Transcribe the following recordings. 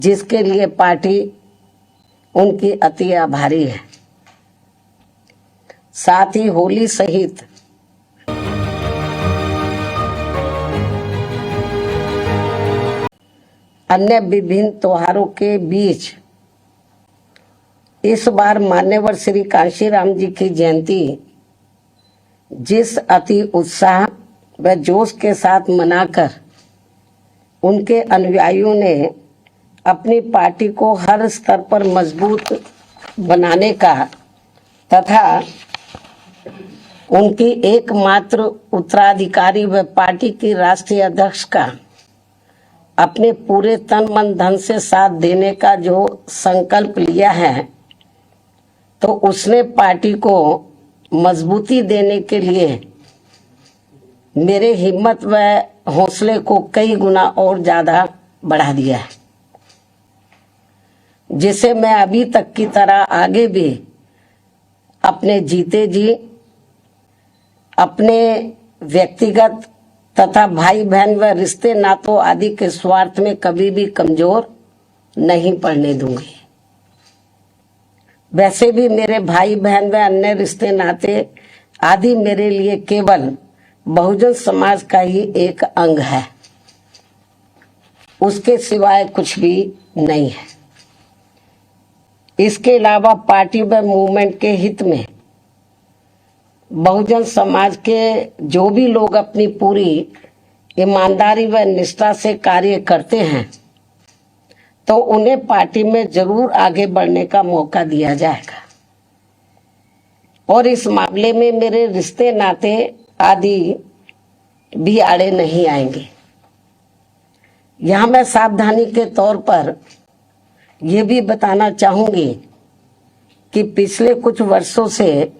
जिसके लिए पार्टी उनकी अति आभारी है। साथ ही होली सहित अन्य विभिन्न त्योहारों के बीच इस बार मान्यवर श्री कांशीराम जी की जयंती जिस अति उत्साह व जोश के साथ मनाकर उनके अनुयायियों ने अपनी पार्टी को हर स्तर पर मजबूत बनाने का तथा उनकी एकमात्र उत्तराधिकारी व पार्टी की राष्ट्रीय अध्यक्ष का अपने पूरे तन मन धन से साथ देने का जो संकल्प लिया है, तो उसने पार्टी को मजबूती देने के लिए मेरे हिम्मत व हौसले को कई गुना और ज्यादा बढ़ा दिया है, जिसे मैं अभी तक की तरह आगे भी अपने जीते जी अपने व्यक्तिगत तथा भाई बहन व रिश्ते नातों आदि के स्वार्थ में कभी भी कमजोर नहीं पड़ने दूंगी। वैसे भी मेरे भाई बहन व अन्य रिश्ते नाते आदि मेरे लिए केवल बहुजन समाज का ही एक अंग है, उसके सिवाय कुछ भी नहीं है। इसके अलावा पार्टी व मूवमेंट के हित में बहुजन समाज के जो भी लोग अपनी पूरी ईमानदारी व निष्ठा से कार्य करते हैं, तो उन्हें पार्टी में जरूर आगे बढ़ने का मौका दिया जाएगा और इस मामले में मेरे रिश्ते नाते आदि भी आड़े नहीं आएंगे। यहाँ मैं सावधानी के तौर पर ये भी बताना चाहूंगी कि पिछले कुछ वर्षों से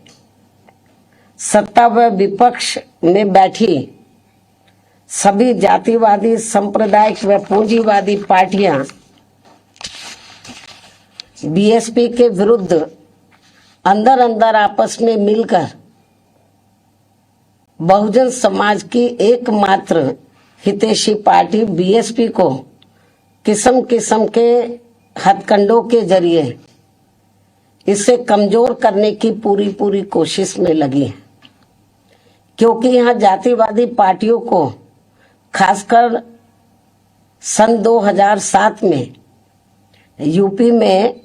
सत्ता व विपक्ष में बैठी सभी जातिवादी सांप्रदायिक व पूंजीवादी पार्टियां बीएसपी के विरुद्ध अंदर अंदर आपस में मिलकर बहुजन समाज की एकमात्र हितैषी पार्टी बीएसपी को किस्म किस्म के हथकंडों के जरिए इसे कमजोर करने की पूरी कोशिश में लगी है, क्योंकि यहाँ जातिवादी पार्टियों को खासकर सन 2007 में यूपी में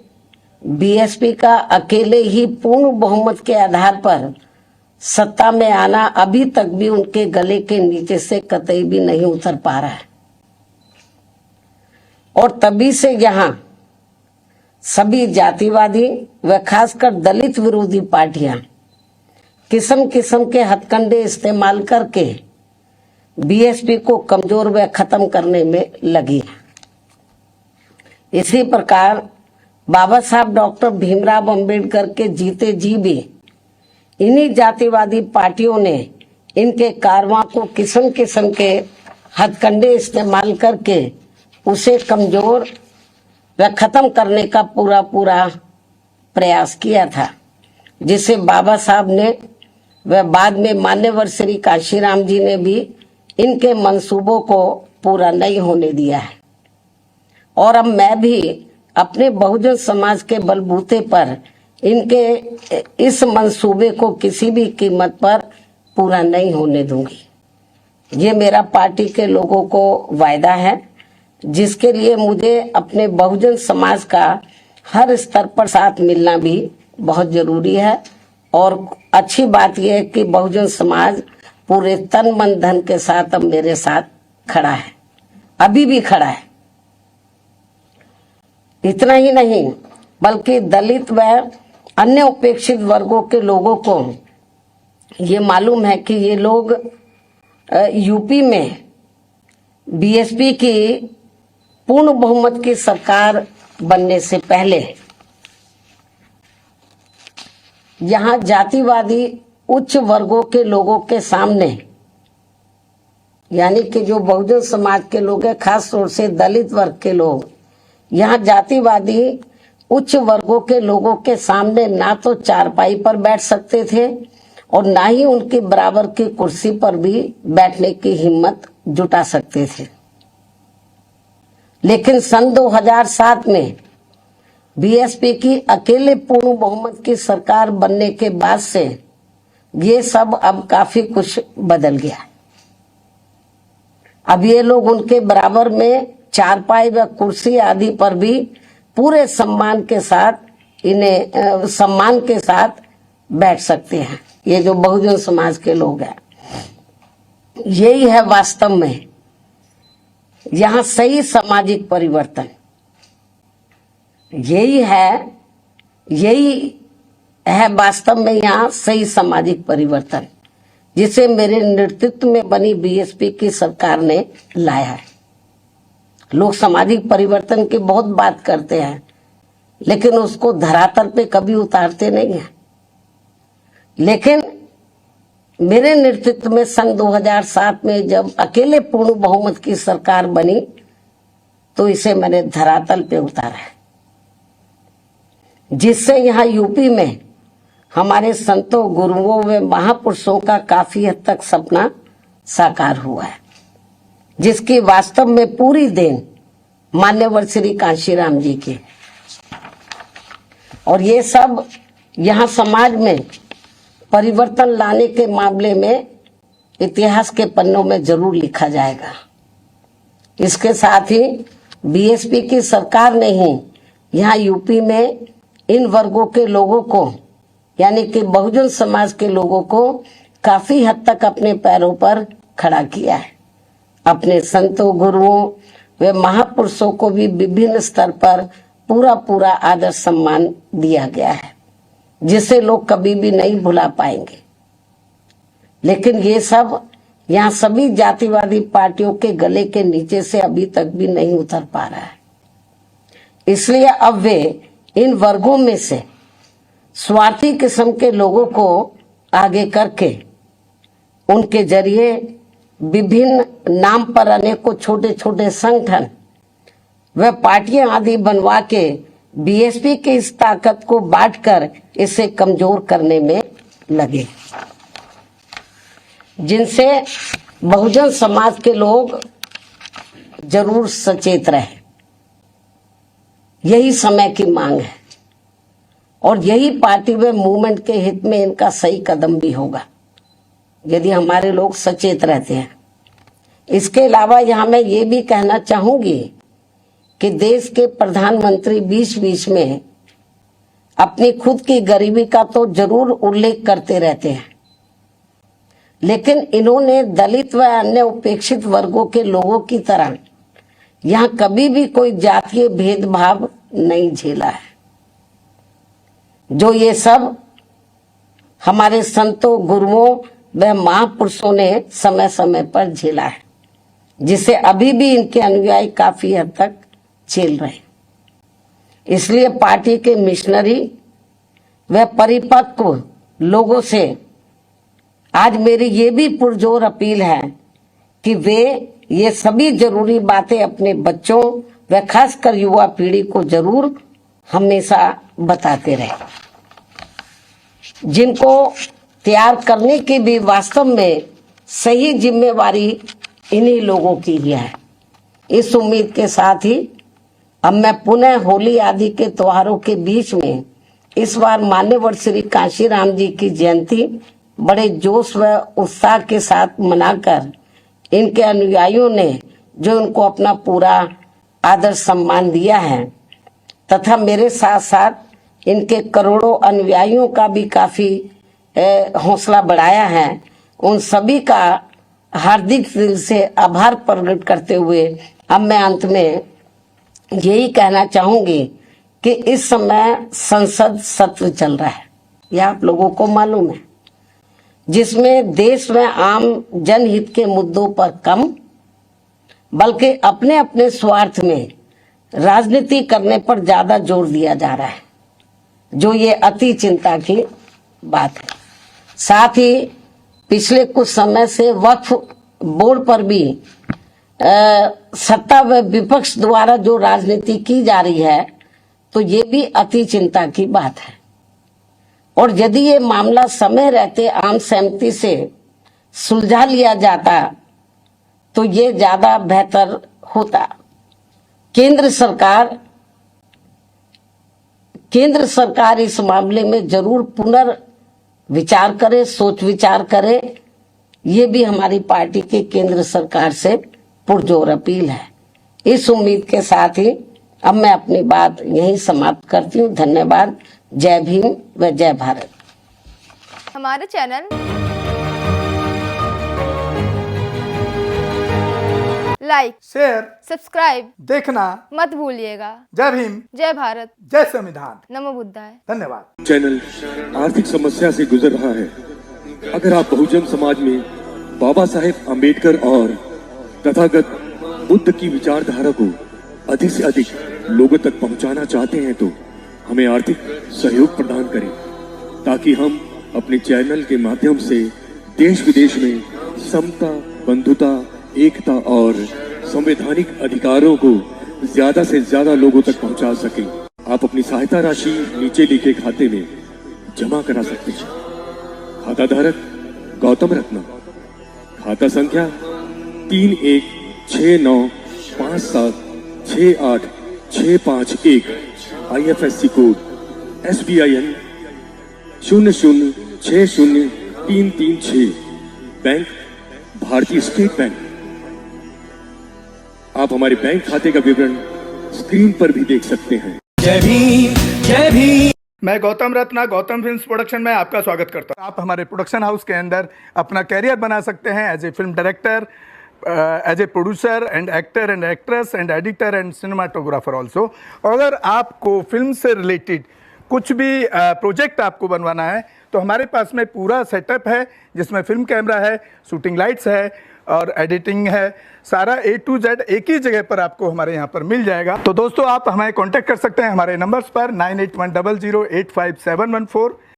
बीएसपी का अकेले ही पूर्ण बहुमत के आधार पर सत्ता में आना अभी तक भी उनके गले के नीचे से कतई भी नहीं उतर पा रहा है। और तभी से यहाँ सभी जातिवादी व खासकर दलित विरोधी पार्टियां किस्म किस्म के हथकंडे इस्तेमाल करके बीएसपी को कमजोर व खत्म करने में लगी। इसी प्रकार बाबा साहब डॉक्टर भीमराव अंबेडकर के जीते जी भी इन्हीं जातिवादी पार्टियों ने इनके कारवां को किस्म किस्म के हथकंडे इस्तेमाल करके उसे कमजोर व खत्म करने का पूरा प्रयास किया था, जिसे बाबा साहब ने व बाद में मान्यवर श्री कांशीराम जी ने भी इनके मंसूबों को पूरा नहीं होने दिया है। और अब मैं भी अपने बहुजन समाज के बलबूते पर इनके इस मंसूबे को किसी भी कीमत पर पूरा नहीं होने दूंगी। ये मेरा पार्टी के लोगों को वायदा है, जिसके लिए मुझे अपने बहुजन समाज का हर स्तर पर साथ मिलना भी बहुत जरूरी है। और अच्छी बात यह है कि बहुजन समाज पूरे तन मन धन के साथ अब मेरे साथ खड़ा है, अभी भी खड़ा है। इतना ही नहीं बल्कि दलित व अन्य उपेक्षित वर्गों के लोगों को ये मालूम है कि ये लोग यूपी में बीएसपी की पूर्ण बहुमत की सरकार बनने से पहले यहाँ जातिवादी उच्च वर्गों के लोगों के सामने, यानी कि जो बहुजन समाज के लोग हैं, खास तौर से दलित वर्ग के लोग, यहाँ जातिवादी उच्च वर्गों के लोगों के सामने ना तो चारपाई पर बैठ सकते थे और ना ही उनकी बराबर की कुर्सी पर भी बैठने की हिम्मत जुटा सकते थे। लेकिन सन 2007 में बीएसपी की अकेले पूर्ण बहुमत की सरकार बनने के बाद से ये सब अब काफी कुछ बदल गया। अब ये लोग उनके बराबर में चारपाई व कुर्सी आदि पर भी पूरे सम्मान के साथ बैठ सकते हैं। ये जो बहुजन समाज के लोग हैं, यही है वास्तव में यहाँ सही सामाजिक परिवर्तन। यही है वास्तव में यहाँ सही सामाजिक परिवर्तन, जिसे मेरे नेतृत्व में बनी बीएसपी की सरकार ने लाया है। लोग सामाजिक परिवर्तन की बहुत बात करते हैं, लेकिन उसको धरातल पे कभी उतारते नहीं हैं। लेकिन मेरे नेतृत्व में सन 2007 में जब अकेले पूर्ण बहुमत की सरकार बनी, तो इसे मैंने धरातल पे उतारा है, जिससे यहाँ यूपी में हमारे संतों, गुरुओं व महापुरुषों का काफी हद तक सपना साकार हुआ है, जिसकी वास्तव में पूरी देन मान्यवर श्री कांशीराम जी की। और ये सब यहाँ समाज में परिवर्तन लाने के मामले में इतिहास के पन्नों में जरूर लिखा जाएगा। इसके साथ ही बीएसपी की सरकार ने ही यहाँ यूपी में इन वर्गों के लोगों को, यानी कि बहुजन समाज के लोगों को काफी हद तक अपने पैरों पर खड़ा किया है। अपने संतों, गुरुओं व महापुरुषों को भी विभिन्न स्तर पर पूरा आदर सम्मान दिया गया है, जिसे लोग कभी भी नहीं भुला पाएंगे। लेकिन ये सब यहाँ सभी जातिवादी पार्टियों के गले के नीचे से अभी तक भी नहीं उतर पा रहा है। इसलिए अब वे इन वर्गों में से स्वार्थी किस्म के लोगों को आगे करके उनके जरिए विभिन्न नाम पर अनेकों छोटे छोटे संगठन व पार्टियां आदि बनवा के बीएसपी की इस ताकत को बांटकर इसे कमजोर करने में लगे, जिनसे बहुजन समाज के लोग जरूर सचेत रहे। यही समय की मांग है और यही पार्टी व मूवमेंट के हित में इनका सही कदम भी होगा, यदि हमारे लोग सचेत रहते हैं। इसके अलावा यहाँ मैं ये भी कहना चाहूंगी कि देश के प्रधानमंत्री बीच बीच में अपनी खुद की गरीबी का तो जरूर उल्लेख करते रहते हैं, लेकिन इन्होंने दलित व अन्य उपेक्षित वर्गों के लोगों की तरह यहाँ कभी भी कोई जातीय भेदभाव नहीं झेला है, जो ये सब हमारे संतों, गुरुओं व महापुरुषों ने समय समय पर झेला है, जिसे अभी भी इनके अनुयायी काफी हद तक झेल रहे हैं। इसलिए पार्टी के मिशनरी व परिपक्व लोगों से आज मेरी ये भी पुरजोर अपील है कि वे ये सभी जरूरी बातें अपने बच्चों व खासकर युवा पीढ़ी को जरूर हमेशा बताते रहे, जिनको तैयार करने की भी वास्तव में सही जिम्मेवारी इन्हीं लोगों की ही है। इस उम्मीद के साथ ही अब मैं पुनः होली आदि के त्योहारों के बीच में इस बार मान्यवर श्री कांशीराम जी की जयंती बड़े जोश व उत्साह के साथ मनाकर इनके अनुयायियों ने जो उनको अपना पूरा आदर सम्मान दिया है, तथा मेरे साथ साथ इनके करोड़ों अनुयायियों का भी काफी हौसला बढ़ाया है, उन सभी का हार्दिक दिल से आभार प्रकट करते हुए अब मैं अंत में यही कहना चाहूंगी कि इस समय संसद सत्र चल रहा है, यह आप लोगों को मालूम है, जिसमें देश में आम जनहित के मुद्दों पर कम बल्कि अपने अपने स्वार्थ में राजनीति करने पर ज्यादा जोर दिया जा रहा है, जो ये अति चिंता की बात है। साथ ही पिछले कुछ समय से वक्फ बोर्ड पर भी सत्ता व विपक्ष द्वारा जो राजनीति की जा रही है, तो ये भी अति चिंता की बात है। और यदि ये मामला समय रहते आम सहमति से सुलझा लिया जाता तो ये ज्यादा बेहतर होता, केंद्र सरकार इस मामले में जरूर पुनर्विचार करे, सोच विचार करे। ये भी हमारी पार्टी के केंद्र सरकार से पुरजोर अपील है। इस उम्मीद के साथ ही अब मैं अपनी बात यहीं समाप्त करती हूँ। धन्यवाद। जय भीम व जय भारत। हमारे चैनल लाइक, शेयर, सब्सक्राइब देखना मत भूलिएगा। जय भीम, जय भारत, जय संविधान, नमो बुद्धाय। धन्यवाद। चैनल आर्थिक समस्या से गुजर रहा है। अगर आप बहुजन समाज में बाबा साहेब अम्बेडकर और तथागत बुद्ध की विचारधारा को अधिक से अधिक लोगों तक पहुंचाना चाहते हैं तो हमें आर्थिक सहयोग प्रदान करें, ताकि हम अपने चैनल के माध्यम से देश विदेश में समता, बंधुता, एकता और संवैधानिक अधिकारों को ज्यादा से ज्यादा लोगों तक पहुंचा सकें। आप अपनी सहायता राशि नीचे लिखे खाते में जमा करा सकते हैं। खाता धारक गौतम रत्ना, खाता संख्या 3169576865 IFSC कोड SBIN 0060336, बैंक भारतीय स्टेट बैंक। आप हमारे बैंक खाते का विवरण स्क्रीन पर भी देख सकते हैं। जय भीम, जय भीम। मैं गौतम रत्ना, गौतम फिल्म्स प्रोडक्शन में आपका स्वागत करता हूं। आप हमारे प्रोडक्शन हाउस के अंदर अपना कैरियर बना सकते हैं as a film director, as a producer and actor and actress and editor and cinematographer also. अगर आपको फिल्म से रिलेटेड कुछ भी प्रोजेक्ट आपको बनवाना है तो हमारे पास में पूरा सेटअप है, जिसमें फिल्म कैमरा है, शूटिंग लाइट्स है और एडिटिंग है। सारा A to Z एक ही जगह पर आपको हमारे यहाँ पर मिल जाएगा। तो दोस्तों, आप हमें कांटेक्ट कर सकते हैं हमारे नंबर्स पर 9810085714।